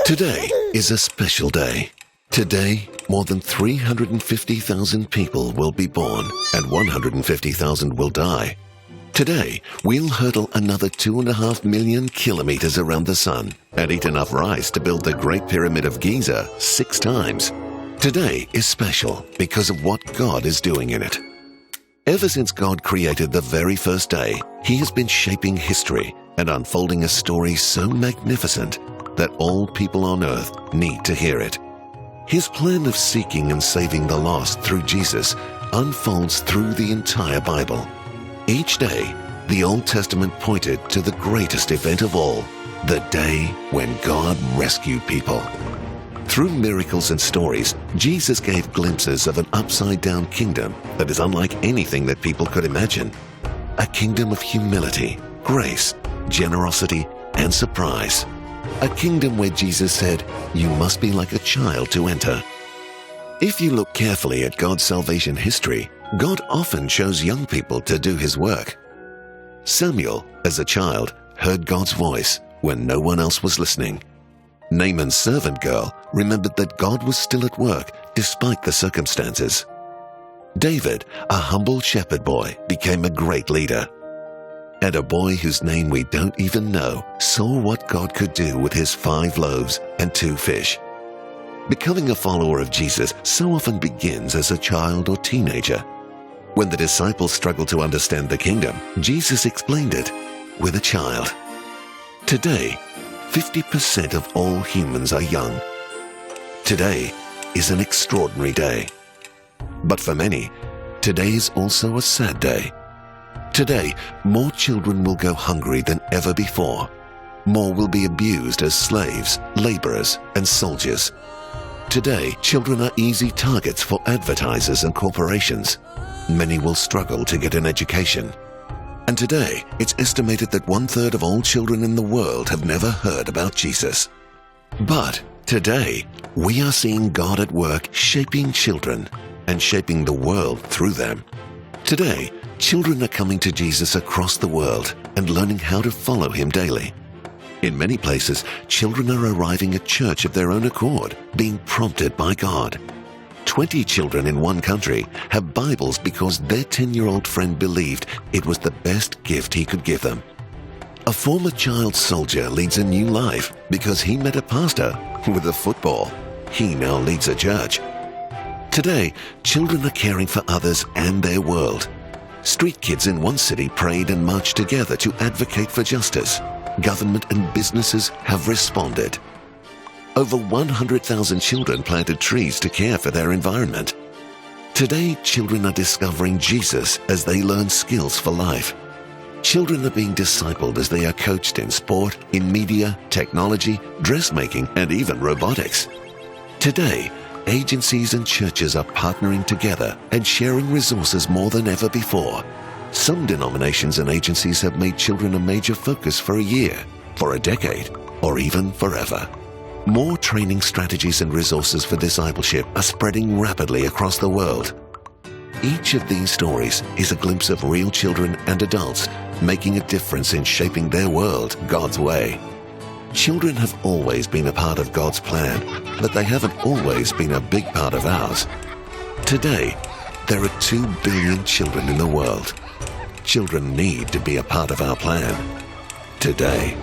Today is a special day. Today, more than 350,000 people will be born and 150,000 will die. Today, we'll hurdle another 2.5 million kilometers around the sun and eat enough rice to build the Great Pyramid of Giza 6 times. Today is special because of what God is doing in it. Ever since God created the very first day, He has been shaping history and unfolding a story so magnificent that all people on earth need to hear it. His plan of seeking and saving the lost through Jesus unfolds through the entire Bible. Each day, the Old Testament pointed to the greatest event of all, the day when God rescued people. Through miracles and stories, Jesus gave glimpses of an upside-down kingdom that is unlike anything that people could imagine. A kingdom of humility, grace, generosity, and surprise. A kingdom where Jesus said, "You must be like a child to enter." If you look carefully at God's salvation history, God often chose young people to do His work. Samuel, as a child, heard God's voice when no one else was listening. Naaman's servant girl remembered that God was still at work despite the circumstances. David, a humble shepherd boy, became a great leader. And a boy whose name we don't even know saw what God could do with his 5 loaves and 2 fish. Becoming a follower of Jesus so often begins as a child or teenager. When the disciples struggled to understand the kingdom, Jesus explained it with a child. Today, 50% of all humans are young. Today is an extraordinary day. But for many, today is also a sad day. Today, more children will go hungry than ever before. More will be abused as slaves, laborers, and soldiers. Today, children are easy targets for advertisers and corporations. Many will struggle to get an education. And today, it's estimated that 1/3 of all children in the world have never heard about Jesus. But today, we are seeing God at work shaping children and shaping the world through them. Today, children are coming to Jesus across the world and learning how to follow Him daily. In many places, children are arriving at church of their own accord, being prompted by God. 20 children in one country have Bibles because their 10-year-old friend believed it was the best gift he could give them. A former child soldier leads a new life because he met a pastor with a football. He now leads a church. Today, children are caring for others and their world. Street kids in one city prayed and marched together to advocate for justice. Government and businesses have responded. Over 100,000 children planted trees to care for their environment. Today, children are discovering Jesus as they learn skills for life. Children are being discipled as they are coached in sport, in media, technology, dressmaking, and even robotics. Today, agencies and churches are partnering together and sharing resources more than ever before. Some denominations and agencies have made children a major focus for a year, for a decade, or even forever. More training strategies and resources for discipleship are spreading rapidly across the world. Each of these stories is a glimpse of real children and adults making a difference in shaping their world God's way. Children have always been a part of God's plan, but they haven't always been a big part of ours. Today, there are 2 billion children in the world. Children need to be a part of our plan today.